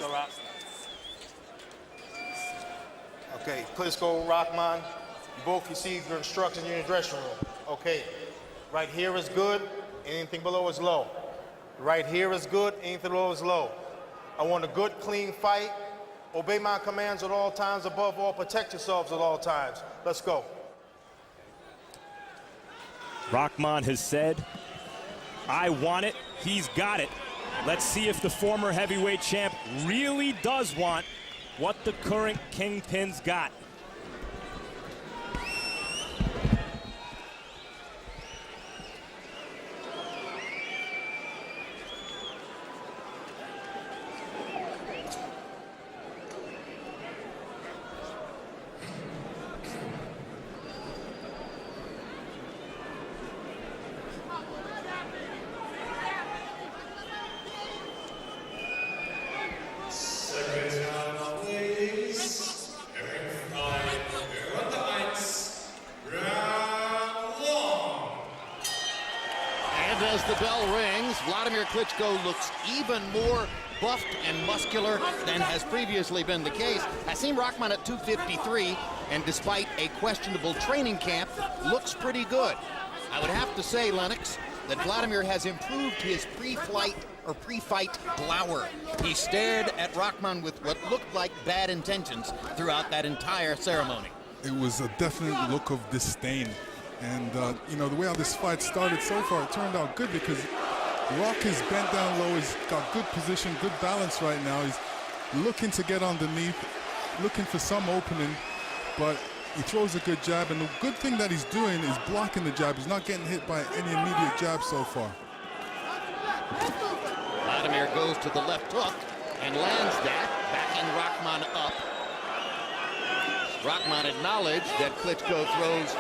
go, Rock. Okay, Klitschko, Rahman, you both received your instructions in your dressing room. Okay, right here is good, anything below is low. Right here is good, anything below is low. I want a good, clean fight. Obey my commands at all times. Above all, protect yourselves at all times. Let's go. Rahman has said, I want it, he's got it. Let's see if the former heavyweight champ really does want what the current Kingpin's got. As the bell rings, Wladimir Klitschko looks even more buffed and muscular than has previously been the case. Hasim Rahman at 253, and despite a questionable training camp, looks pretty good. I would have to say, Lennox, that Wladimir has improved his pre-fight glower. He stared at Rahman with what looked like bad intentions throughout that entire ceremony. It was a definite look of disdain. And, you know, the way how this fight started so far, it turned out good because Rock is bent down low. He's got good position, good balance right now. He's looking to get underneath, looking for some opening, but he throws a good jab. And the good thing that he's doing is blocking the jab. He's not getting hit by any immediate jab so far. Wladimir goes to the left hook and lands that, backing Rahman up. Rahman acknowledged that Klitschko throws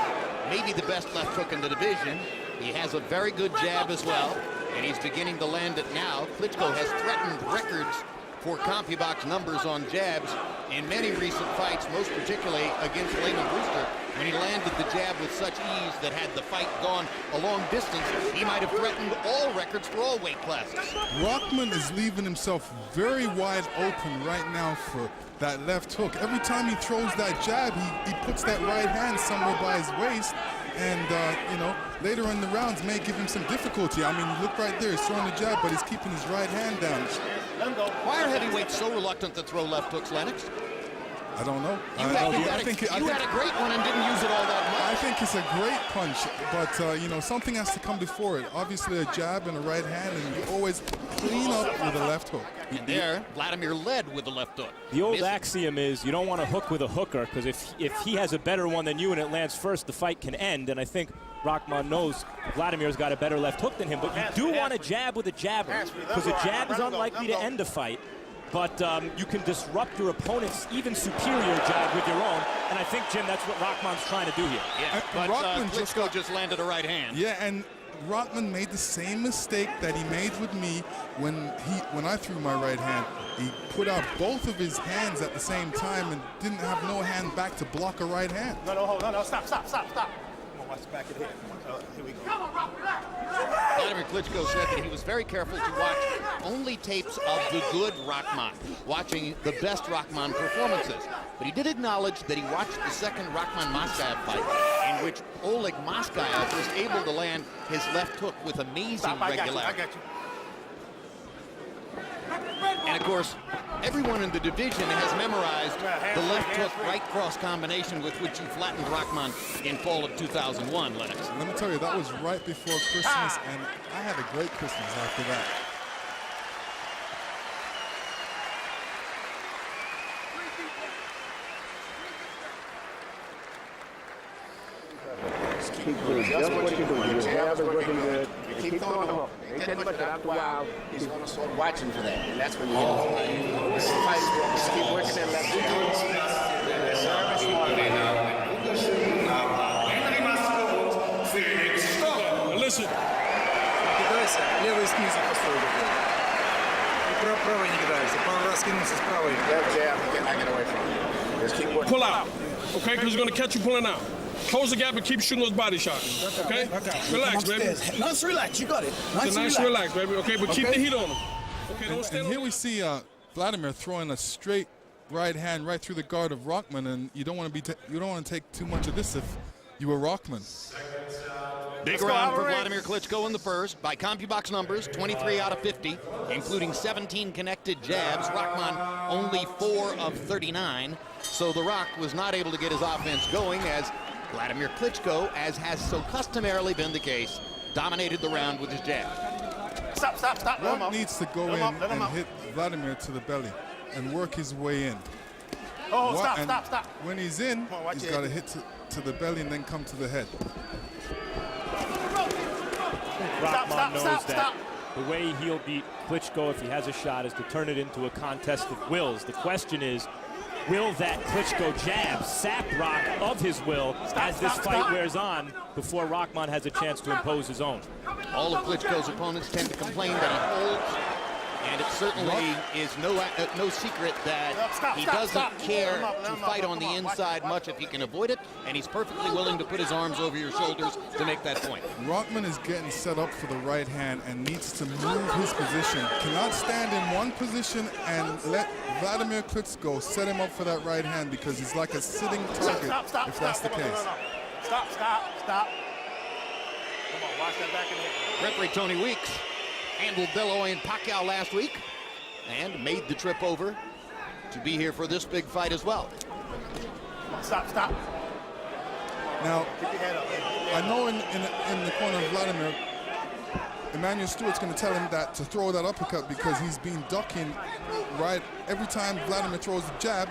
maybe the best left hook in the division. He has a very good jab as well, and he's beginning to land it now. Klitschko has threatened records for CompuBox numbers on jabs in many recent fights, most particularly against Lehman Brewster, when he landed the jab with such ease that had the fight gone a long distance, he might have threatened all records for all weight classes. Rahman is leaving himself very wide open right now for that left hook. Every time he throws that jab, he puts that right hand somewhere by his waist, and you know, later in the rounds may give him some difficulty. I mean, look right there, he's throwing the jab, but he's keeping his right hand down. Why are heavyweights so reluctant to throw left hooks, Lennox? I don't know. You had a great one and didn't use it all that much. I think it's a great punch, but you know, something has to come before it. Obviously a jab and a right hand, and you always clean up with a left hook. And there, Wladimir led with the left hook. The old axiom is you don't want to hook with a hooker, because if he has a better one than you and it lands first, the fight can end. And I think Rahman knows Vladimir's got a better left hook than him, but you do want to jab with a jabber, because a jab is unlikely to end a fight. But you can disrupt your opponent's even superior jab with your own, and I think, Jim, that's what Rahman's trying to do here. Yeah, but Klitschko just landed a right hand. Yeah, and Rahman made the same mistake that he made with me when I threw my right hand. He put out both of his hands at the same time and didn't have no hand back to block a right hand. No, stop. Come on, watch the back of the head. Here we go. Wladimir Klitschko said that he was very careful to watch only tapes of the good Rahman, watching the best Rahman performances. But he did acknowledge that he watched the second Rahman-Moskaev fight, in which Oleg Moskaev was able to land his left hook with amazing regularity. I got you. And of course, everyone in the division has memorized the left hook right cross combination with which he flattened Rahman in fall of 2001, Lennox. Let me tell you, that was right before Christmas, and I had a great Christmas after that. Keep doing just what you're doing. Your jab is working good. You keep throwing them up. Ain't that much, but after a while, he's going to start watching for that. And that's when you get the fight. This fight is just keep working that left Listen. Кидайся, левый снизу постой. И правый не кидайся. Пару раз скинулся с правой. Left jab, you cannot get away from it. Just keep working. Pull out. Okay, because he's going to catch you pulling out. Close the gap and keep shooting those body shots. Okay? Relax, baby. Nice relax, you got it. Nice relax, baby. Okay, but keep the heat on him. Okay, don't stand and here we see Wladimir throwing a straight right hand right through the guard of Rahman, and you don't want to take too much of this if you were Rahman. Big round for Wladimir Klitschko in the first. By CompuBox numbers, 23 out of 50, including 17 connected jabs. Rahman only 4 of 39. So the Rock was not able to get his offense going as Wladimir Klitschko, as has so customarily been the case, dominated the round with his jab. Stop. Rock needs to go in and hit Wladimir to the belly and work his way in. Oh, stop. When he's in, he's got to hit to the belly and then come to the head. Rahman knows that the way he'll beat Klitschko if he has a shot is to turn it into a contest of wills. The question is, will that Klitschko jab sap Rock of his will as this fight wears on before Rahman has a chance to impose his own? All of Klitschko's opponents tend to complain that he holds, and it certainly is no secret that he doesn't care to fight on the inside much if he can avoid it, and he's perfectly willing to put his arms over your shoulders to make that point. Rahman is getting set up for the right hand and needs to move his position. Cannot stand in one position and let Wladimir Klitschko set him up for that right hand, because he's like a sitting target if that's the case. Stop. Come on, watch that back in there. Referee Tony Weeks handled Belloy and Pacquiao last week and made the trip over to be here for this big fight as well. Stop. Now, I know in the corner of Wladimir, Emmanuel Stewart's going to tell him that to throw that uppercut because he's been ducking right every time Wladimir throws a jab.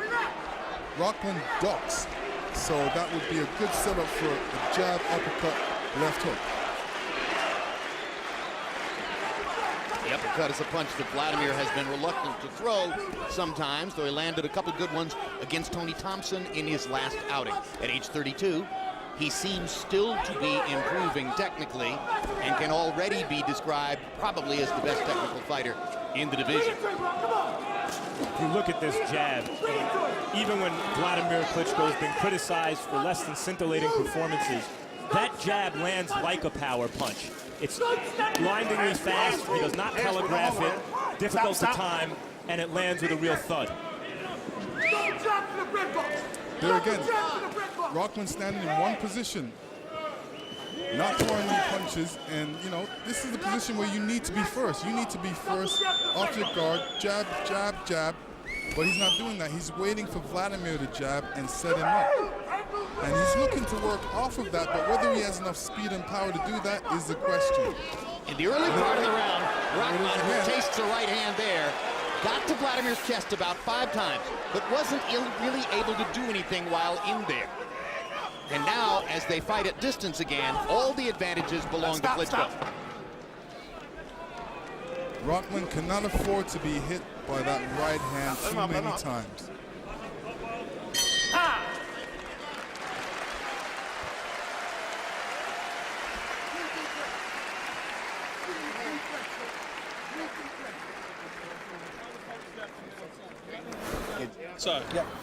Rahman ducks, so that would be a good setup for a jab, uppercut, left hook. The uppercut is a punch that Wladimir has been reluctant to throw sometimes, though he landed a couple good ones against Tony Thompson in his last outing. At age 32, he seems still to be improving technically and can already be described probably as the best technical fighter in the division. If you look at this jab, even when Wladimir Klitschko has been criticized for less than scintillating performances, that jab lands like a power punch. It's blindingly fast, he does not telegraph it, difficult to time, and it lands with a real thud. There again, Rahman standing in one position, not throwing any punches, and you know, this is the position where you need to be first. You need to be first off your guard, jab, but he's not doing that. He's waiting for Wladimir to jab and set him up. And he's looking to work off of that, but whether he has enough speed and power to do that is the question. In the early part of the round, Rahman, who tastes a right hand there, got to Wladimir's chest about 5 times, but wasn't really able to do anything while in there. And now, as they fight at distance again, all the advantages belong to Klitschko. Rahman cannot afford to be hit by that right hand too many times.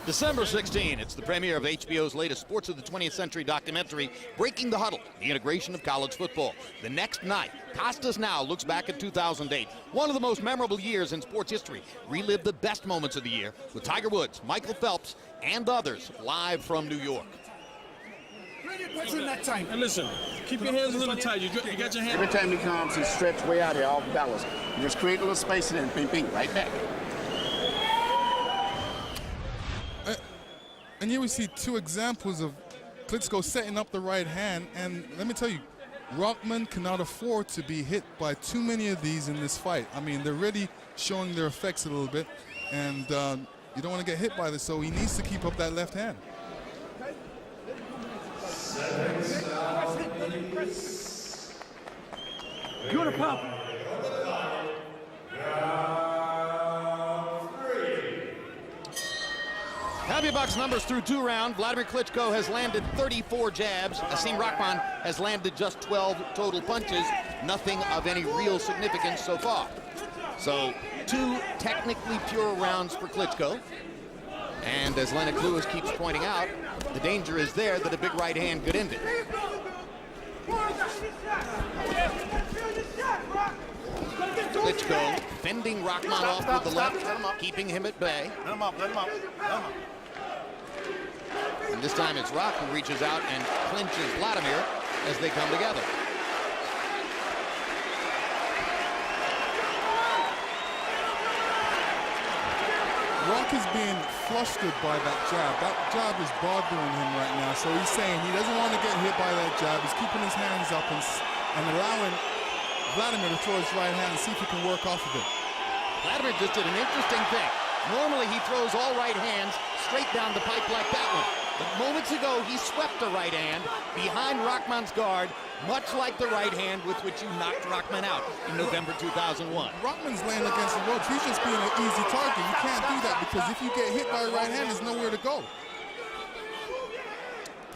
December 16, it's the premiere of HBO's latest Sports of the 20th Century documentary, Breaking the Huddle, the integration of college football. The next night, Costas Now looks back at 2008, one of the most memorable years in sports history. Relive the best moments of the year with Tiger Woods, Michael Phelps, and others live from New York. What's in that time? And listen, keep your hands a little tight. You got your hand. Every time he comes, he stretched way out here, off balance. You just create a little space and then ping, ping, right back. And here we see 2 examples of Klitschko setting up the right hand, and let me tell you, Rahman cannot afford to be hit by too many of these in this fight. I mean, they're really showing their effects a little bit, and you don't want to get hit by this, so he needs to keep up that left hand. You're the problem. CompuBox numbers through 2 rounds. Wladimir Klitschko has landed 34 jabs. Hasim Rahman has landed just 12 total punches. Nothing of any real significance so far. So 2 technically pure rounds for Klitschko. And as Lennox Lewis keeps pointing out, the danger is there that a big right hand could end it. Klitschko fending Rahman off with the left, keeping him at bay. Let him up, let him up, let him up. And this time it's Rock who reaches out and clinches Wladimir as they come together. Rock is being flustered by that jab. That jab is bothering him right now. So he's saying he doesn't want to get hit by that jab. He's keeping his hands up and allowing Wladimir to throw his right hand and see if he can work off of it. Wladimir just did an interesting thing. Normally he throws all right hands straight down the pipe like that one. But moments ago he swept a right hand behind Rahman's guard, much like the right hand with which you knocked Rahman out in November 2001. Rahman's laying against the ropes. He's just being an easy target. You can't do that because if you get hit by a right hand, there's nowhere to go.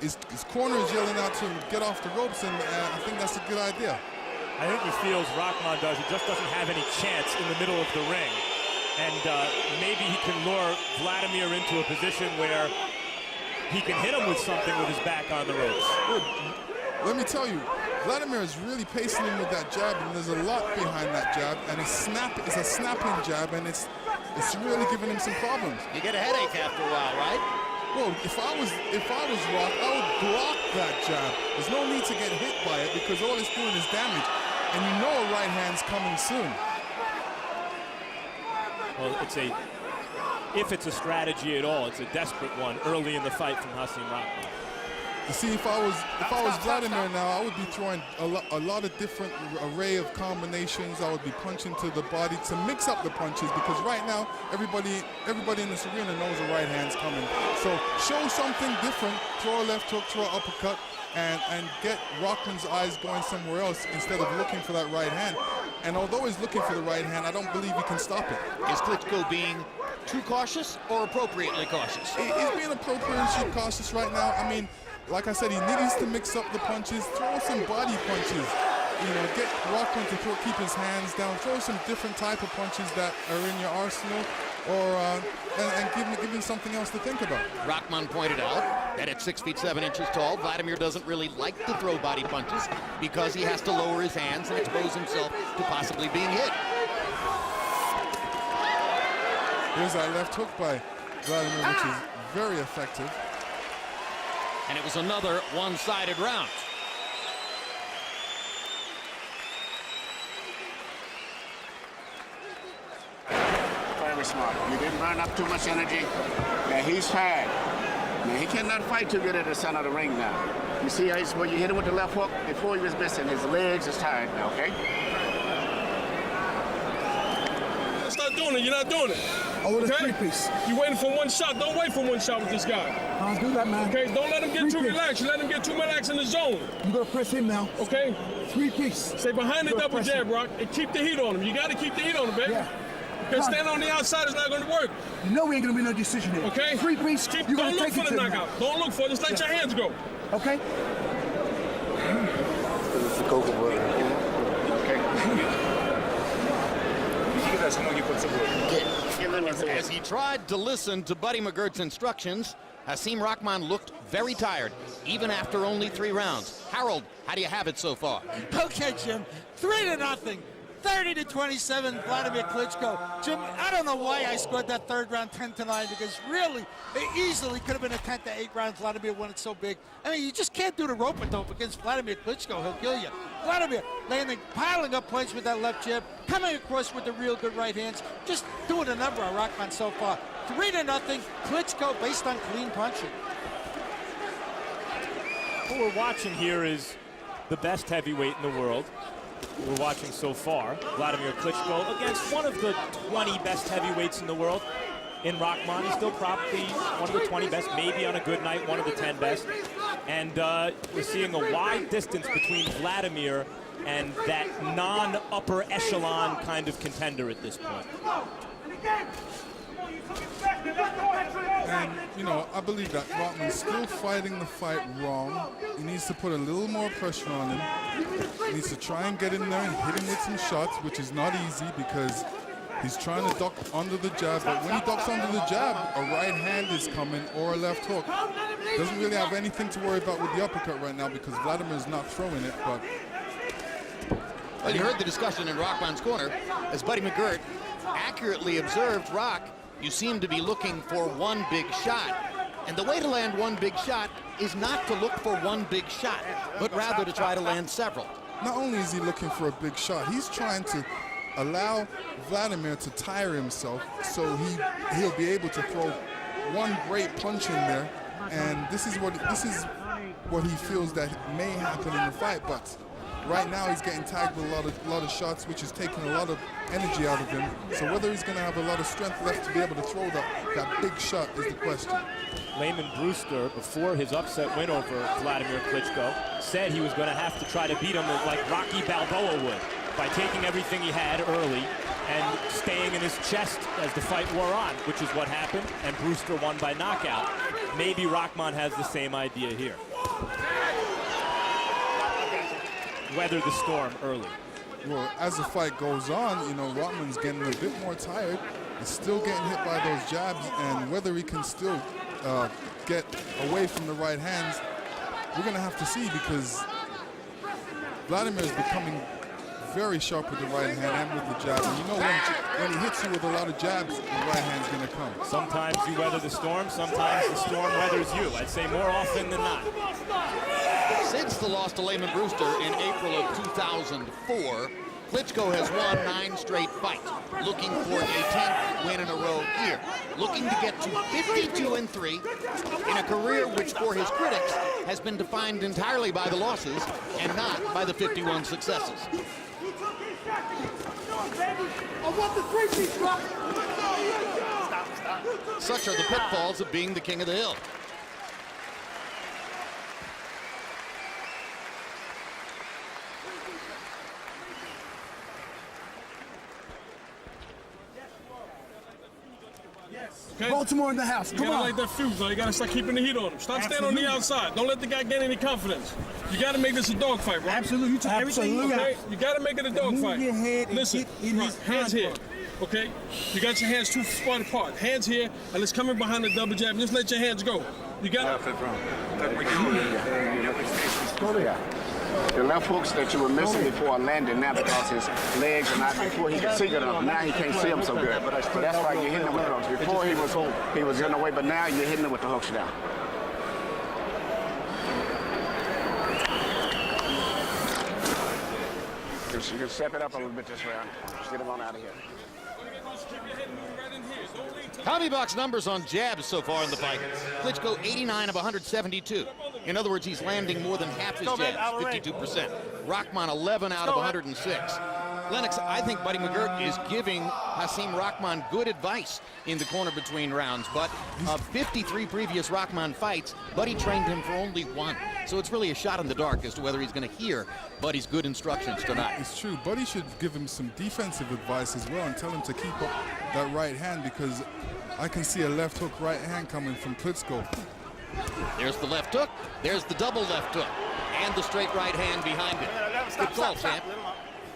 His corner is yelling out to him, get off the ropes, and I think that's a good idea. I think he feels Rahman does. He just doesn't have any chance in the middle of the ring. And maybe he can lure Wladimir into a position where he can hit him with something with his back on the ropes. Good. Let me tell you, Wladimir is really pacing him with that jab, and there's a lot behind that jab, and it's a snapping jab, and it's really giving him some problems. You get a headache after a while, right? Well, if I was Rock, I would block that jab. There's no need to get hit by it because all it's doing is damage, and you know a right hand's coming soon. Well, if it's a strategy at all, it's a desperate one early in the fight from Hasim Rahman. You see, if I was Wladimir now, I would be throwing a lot of different array of combinations. I would be punching to the body to mix up the punches because right now everybody in this arena knows a right hand's coming. So show something different, throw a left hook, throw an uppercut, and get Rahman's eyes going somewhere else instead of looking for that right hand. And although he's looking for the right hand, I don't believe he can stop it. Is Klitschko being too cautious or appropriately cautious? He's being appropriately cautious right now. I mean, like I said, he needs to mix up the punches, throw some body punches. You know, get Rahman to keep his hands down, throw some different type of punches that are in your arsenal, or and give him something else to think about. Rahman pointed out that at 6 feet 7 inches tall, Wladimir doesn't really like to throw body punches because he has to lower his hands and expose himself to possibly being hit. Here's that left hook by Wladimir, which is very effective. And it was another one-sided round. Very smart. You didn't burn up too much energy. Now he's tired. Now he cannot fight too good at the center of the ring now. You see how when you hit him with the left hook, before he was missing, his legs is tired now, okay? Stop doing it. You're not doing it. Oh, it's a three-piece. You waiting for one shot. Don't wait for one shot with this guy. I'll do that, man. Okay, don't let him get too Three-piece. relaxed. You let him get too relaxed in the zone. You gotta press him now. Okay? Three-piece. Stay behind the Good double pressing. jab, Rock, and keep the heat on him. You got to keep the heat on him, baby. Yeah. Because stand on the outside is not going to work. You know we ain't gonna be no decision here. Okay? Three-piece. Keep, You don't gotta look take for it the to him knockout. now. Don't look for it. Just let your hands go. Okay? As he tried to listen to Buddy McGirt's instructions, Hasim Rahman looked very tired, even after only 3 rounds. Harold, how do you have it so far? Okay, Jim, 3-0, 30-27, Wladimir Klitschko. Jim, I don't know why I scored that third round 10-9 because really, it easily could have been a 10-8 round. Wladimir won it so big. I mean, you just can't do the rope-a-dope against Wladimir Klitschko. He'll kill you. Wladimir landing, piling up points with that left jab, coming across with the real good right hands, just doing a number on Rahman so far. 3-0, Klitschko based on clean punching. What we're watching here is the best heavyweight in the world. We're watching so far, Wladimir Klitschko against one of the 20 best heavyweights in the world. In Rahman, he's still probably one of the 20 best, maybe on a good night, one of the 10 best. And we're seeing a wide distance between Wladimir and that non-upper echelon kind of contender at this point. And, you know, I believe that Rahman's still fighting the fight wrong. He needs to put a little more pressure on him. He needs to try and get in there and hit him with some shots, which is not easy because he's trying to duck under the jab. But when he ducks under the jab, a right hand is coming or a left hook. Doesn't really have anything to worry about with the uppercut right now because Wladimir's not throwing it. But Well, you heard the discussion in Rahman's corner as Buddy McGirt accurately observed, Rock, you seem to be looking for one big shot. And the way to land one big shot is not to look for one big shot, but rather to try to land several. Not only is he looking for a big shot, he's trying to allow Wladimir to tire himself so he'll be able to throw one great punch in there. And this is what he feels that may happen in the fight. But right now he's getting tagged with a lot of shots, which is taking a lot of energy out of him. So whether he's going to have a lot of strength left to be able to throw that big shot is the question. Layman Brewster, before his upset win over Wladimir Klitschko, said he was going to have to try to beat him like Rocky Balboa would, by taking everything he had early and staying in his chest as the fight wore on, which is what happened, and Brewster won by knockout. Maybe Rahman has the same idea here. Weather the storm early. Well, as the fight goes on, you know, Rahman's getting a bit more tired. He's still getting hit by those jabs, and whether he can still get away from the right hands, we're going to have to see, because Wladimir is becoming very sharp with the right hand and with the jab. And you know when he hits you with a lot of jabs, the right hand's going to come. Sometimes you weather the storm, sometimes the storm weathers you. I'd say more often than not. Since the loss to Layman Brewster in April of 2004, Klitschko has won 9 straight fights, looking for a 10th win in a row here, looking to get to 52-3 in a career which, for his critics, has been defined entirely by the losses and not by the 51 successes. Such are the pitfalls of being the king of the hill. Okay. Baltimore in the house. Come on. You gotta light that fuse, though. You gotta start keeping the heat on him. Stop standing on the outside. Don't let the guy gain any confidence. You gotta make this a dogfight, bro. Absolutely. You took everything you got. Okay? You gotta make it a dogfight. Move your head and listen, get in his hands here. Okay? You got your hands 2 spot apart. Hands here, and let's come in behind the double jab. And just let your hands go. You got it? The left hooks that you were missing before landing now, because his legs are not, before he could see them, now he can't see them so good. So that's why you're hitting him with those. Before he was getting away, but now you're hitting him with the hooks down. You can step it up a little bit this round. Just get him on out of here. Tommy Bock's numbers on jabs so far in the fight. Klitschko 89 of 172. In other words, he's landing more than half his jabs, 52%. Rahman 11 out of 106. Lennox, I think Buddy McGirt is giving Hasim Rahman good advice in the corner between rounds, but of 53 previous Rahman fights, Buddy trained him for only 1. So it's really a shot in the dark as to whether he's going to hear Buddy's good instructions tonight. It's true. Buddy should give him some defensive advice as well and tell him to keep up that right hand, because I can see a left hook right hand coming from Klitschko. There's the left hook. There's the double left hook. And the straight right hand behind it. Good call, champ.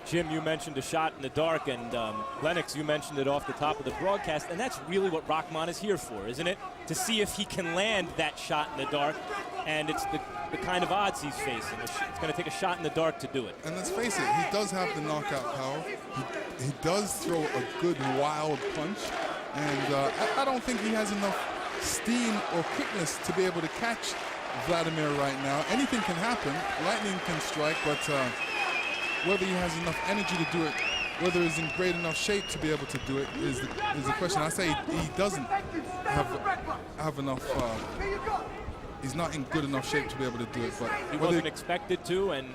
Jim, you mentioned a shot in the dark, and Lennox, you mentioned it off the top of the broadcast, and that's really what Rahman is here for, isn't it? To see if he can land that shot in the dark, and it's the kind of odds he's facing. It's going to take a shot in the dark to do it. And let's face it, he does have the knockout power. He does throw a good wild punch, and I don't think he has enough steam or quickness to be able to catch Wladimir right now. Anything can happen. Lightning can strike, but whether he has enough energy to do it, whether he's in great enough shape to be able to do it, is the question. I say he doesn't have enough. He's not in good enough shape to be able to do it. But he wasn't expected to, and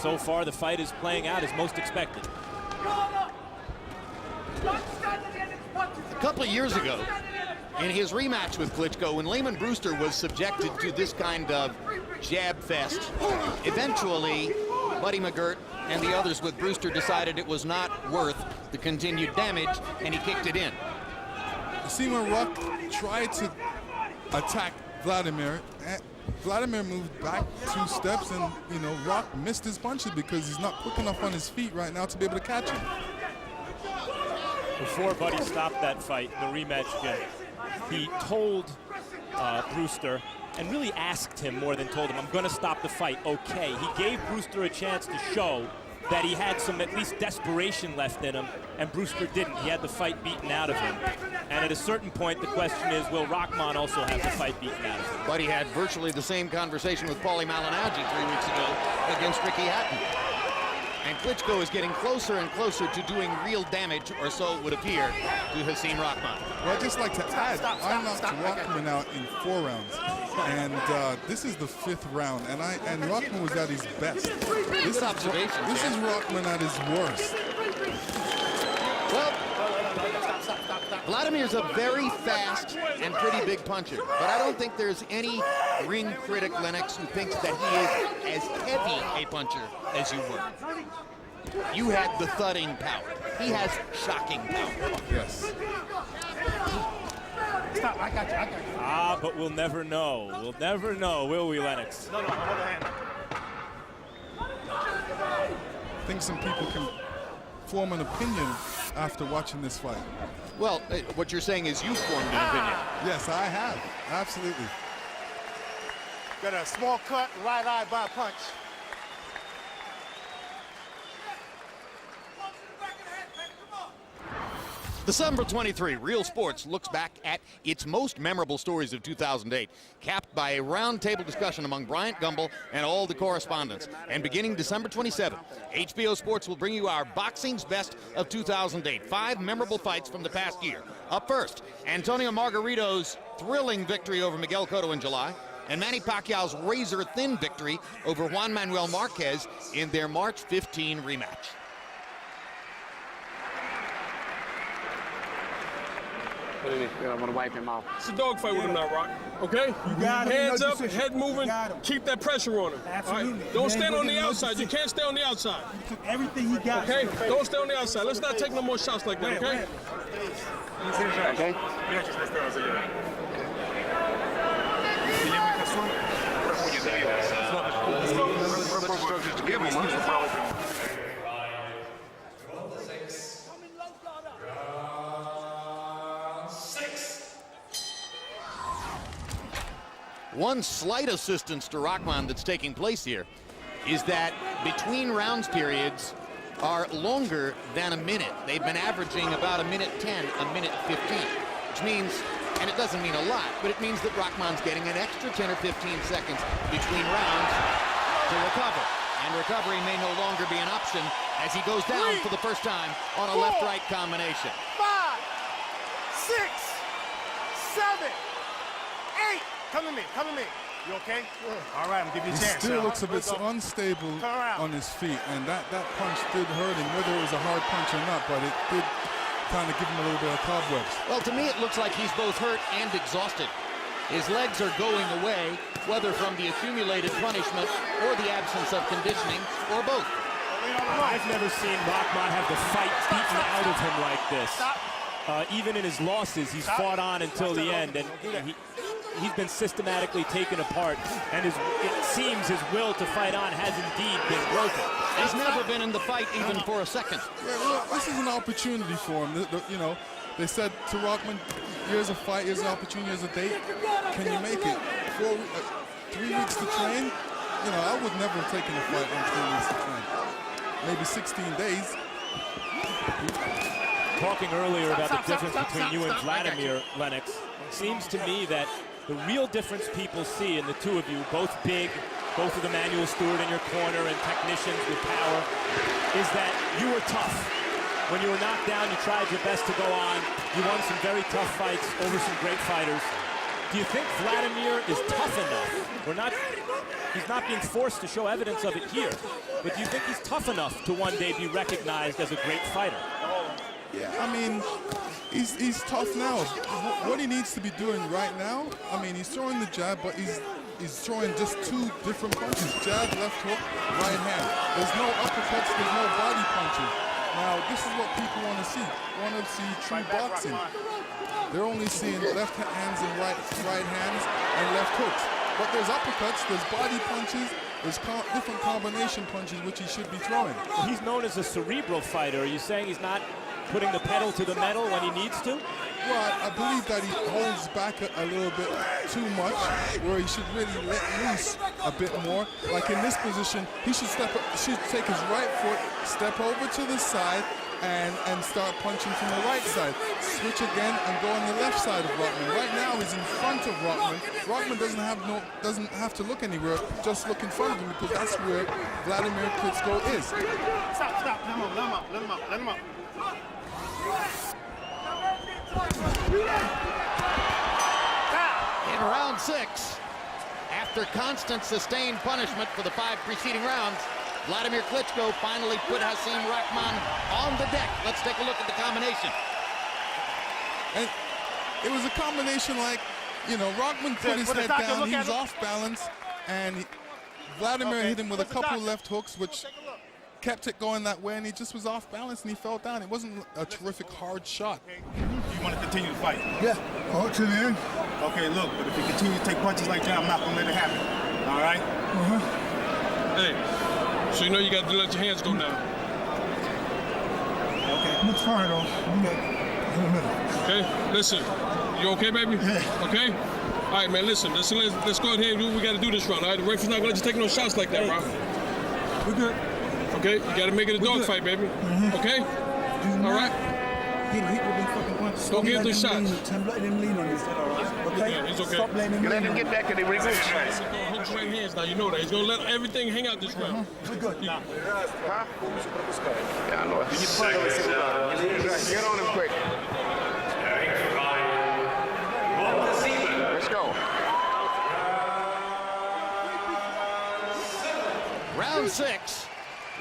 so far the fight is playing out as most expected. A couple of years ago, in his rematch with Klitschko, when Layman Brewster was subjected to this kind of jab fest, eventually Buddy McGirt and the others with Brewster decided it was not worth the continued damage, and he kicked it in. You see when Rock tried to attack Wladimir, Wladimir moved back 2 steps, and you know Rock missed his punches because he's not quick enough on his feet right now to be able to catch him. Before Buddy stopped that fight, the rematch, Jim, he told Brewster, and really asked him more than told him, I'm going to stop the fight, okay. He gave Brewster a chance to show that he had some at least desperation left in him, and Brewster didn't. He had the fight beaten out of him. And at a certain point, the question is, will Rahman also have the fight beaten out of him? But he had virtually the same conversation with Paulie Malignaggi 3 weeks ago against Ricky Hatton. And Klitschko is getting closer and closer to doing real damage, or so it would appear, to Hasim Rahman. Well, I'd just like to add, I knocked Rahman out in 4 rounds. And this is the 5th round, and Rahman was at his best. This is Rahman at his worst. Well, Wladimir's a very fast and pretty big puncher, but I don't think there's any ring critic, Lennox, who thinks that he is as heavy a puncher as you were. You had the thudding power. He has shocking power. Yes. Stop, I got you. Ah, but we'll never know. We'll never know, will we, Lennox? No, I'm on the hand. I think some people can form an opinion after watching this fight. Well, what you're saying is you've formed an opinion. Yes, I have. Absolutely. Got a small cut, right eye by a punch. December 23, Real Sports looks back at its most memorable stories of 2008, capped by a roundtable discussion among Bryant Gumbel and all the correspondents. And beginning December 27, HBO Sports will bring you our Boxing's Best of 2008, 5 memorable fights from the past year. Up first, Antonio Margarito's thrilling victory over Miguel Cotto in July, and Manny Pacquiao's razor-thin victory over Juan Manuel Marquez in their March 15 rematch. I'm gonna wipe him out. It's a dogfight with him now, Rock. Okay? You got him. Hands No up, decision. head moving. You got him. Keep that pressure on him. Absolutely. All right? You Don't ain't stand gonna on the get no outside. You decision. can't stay on the outside. He took everything he got. Okay? Don't stay on the outside. Let's not take no more shots like that, okay? Okay? One slight assistance to Rahman that's taking place here is that between rounds periods are longer than a minute. They've been averaging about a minute 10, a minute 15, which means, and it doesn't mean a lot, but it means that Rahman's getting an extra 10 or 15 seconds between rounds to recover. And recovery may no longer be an option as he goes down for the first time on a left-right combination. 5, 6, 7, 8. Come to me. You okay? All right, I'm gonna give you a He chance. still looks a bit unstable on his feet, and that punch did hurt him, whether it was a hard punch or not, but it did kind of give him a little bit of cobwebs. Well, to me, it looks like he's both hurt and exhausted. His legs are going away, whether from the accumulated punishment or the absence of conditioning, or both. I've never seen Rahman have the fight beaten out of him like this. Even in his losses, he's fought on until the end, and he's been systematically taken apart, and it seems his will to fight on has indeed been broken. He's never been in the fight even for a second. Yeah, well, this is an opportunity for him. You know, they said to Rahman, here's a fight, here's an opportunity, here's a date. Can you make it? 3 weeks to train? You know, I would never have taken a fight on 3 weeks to train. Maybe 16 days. Talking earlier about the difference between you and Wladimir, Lennox, seems to me that the real difference people see in the two of you, both big, both with Emmanuel Stewart in your corner and technicians with power, is that you were tough. When you were knocked down, you tried your best to go on. You won some very tough fights over some great fighters. Do you think Wladimir is tough enough? He's not being forced to show evidence of it here, but do you think he's tough enough to one day be recognized as a great fighter? Yeah, I mean, he's tough now. What he needs to be doing right now, I mean, he's throwing the jab, but he's throwing just 2 different punches. Jab, left hook, right hand. There's no uppercuts, there's no body punches. Now, this is what people want to see. Want to see true boxing. They're only seeing left hands and right hands and left hooks. But there's uppercuts, there's body punches, there's different combination punches which he should be throwing. Well, he's known as a cerebral fighter. Are you saying he's not putting the pedal to the metal when he needs to? but I believe that he holds back a little bit too much, where he should really let loose a bit more. Like in this position, he should take his right foot, step over to the side, and start punching from the right side. Switch again and go on the left side of Rahman. Right now he's in front of Rahman. Rahman doesn't have to look anywhere, just look in front of him, because that's where Wladimir Klitschko is. Stop. Let him up. In round 6, after constant sustained punishment for the 5 preceding rounds, Wladimir Klitschko finally put Hasim Rahman on the deck. Let's take a look at the combination. And it was a combination like, you know, Rahman put his head down, he was off balance, and Wladimir hit him with a couple left hooks, which kept it going that way, and he just was off balance and he fell down. It wasn't a terrific hard shot. You want to continue to fight? Yeah, all to the end. Okay, look, but if you continue to take punches like that, I'm not going to let it happen. All right? Hey, so you know you got to let your hands go now. Okay. Looks fine, though. I'm good. In the middle. Okay, listen. You okay, baby? Yeah. Okay? All right, man, listen. Let's go ahead and do what we got to do this round, all right? The referee's not going to let you take no shots like that, bro. We're good. Okay? You got to make it a dogfight, baby. Okay? All right? He with them fucking punches. Don't give the shots. Let him lean on his head, all right? Okay? Yeah, he's okay. Stop letting him Let lean him on get back in the ring. He's going to hook right hands now. You know that. He's going to let everything hang out this round. We're good. Yeah, I know. Get on him quick. Let's go. Round 6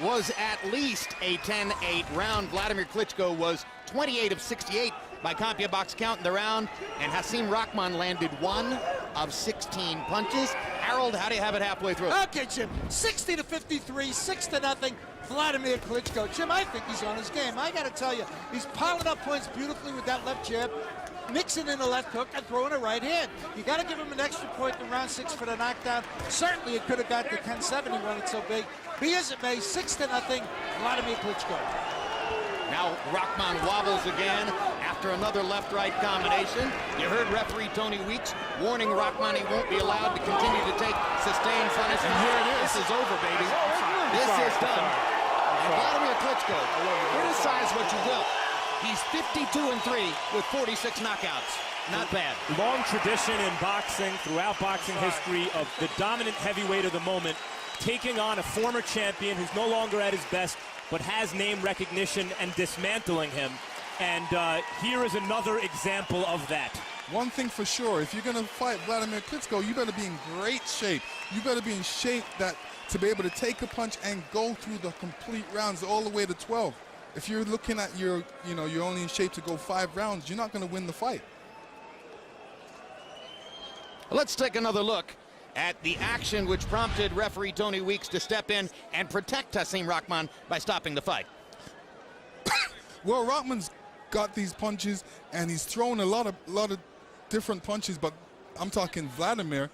was at least a 10-8 round. Wladimir Klitschko was 28 of 68 by Compia box count in the round, and Hasim Rahman landed 1 of 16 punches. Harold, how do you have it halfway through? Okay, Jim, 60 to 53, 6-0, Wladimir Klitschko. Jim, I think he's on his game. I got to tell you, he's piling up points beautifully with that left jab, mixing in a left hook and throwing a right hand. You got to give him an extra point in round 6 for the knockdown. Certainly it could have got to 10-7. He wanted so big. Be as it may, 6-0, Wladimir Klitschko. Now Rahman wobbles again after another left-right combination. You heard referee Tony Weeks warning Rahman he won't be allowed to continue to take sustained punishment. And here it is. This is over, baby. This is done. And Wladimir Klitschko, criticize what you will. He's 52-3 with 46 knockouts. Not bad. Long tradition in boxing, throughout boxing history, of the dominant heavyweight of the moment taking on a former champion who's no longer at his best, but has name recognition and dismantling him. And here is another example of that. One thing for sure, if you're going to fight Wladimir Klitschko, you better be in great shape. You better be in shape to be able to take a punch and go through the complete rounds all the way to 12. If you're looking at you're only in shape to go 5 rounds, you're not going to win the fight. Let's take another look at the action which prompted referee Tony Weeks to step in and protect Hasim Rahman by stopping the fight. Well, Rahman's got these punches and he's thrown a lot of different punches, but I'm talking Wladimir,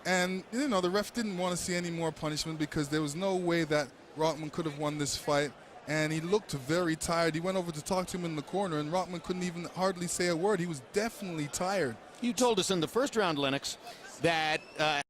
and you know the ref didn't want to see any more punishment because there was no way that Rahman could have won this fight, and he looked very tired. He went over to talk to him in the corner, and Rahman couldn't even hardly say a word. He was definitely tired. You told us in the first round, Lennox, that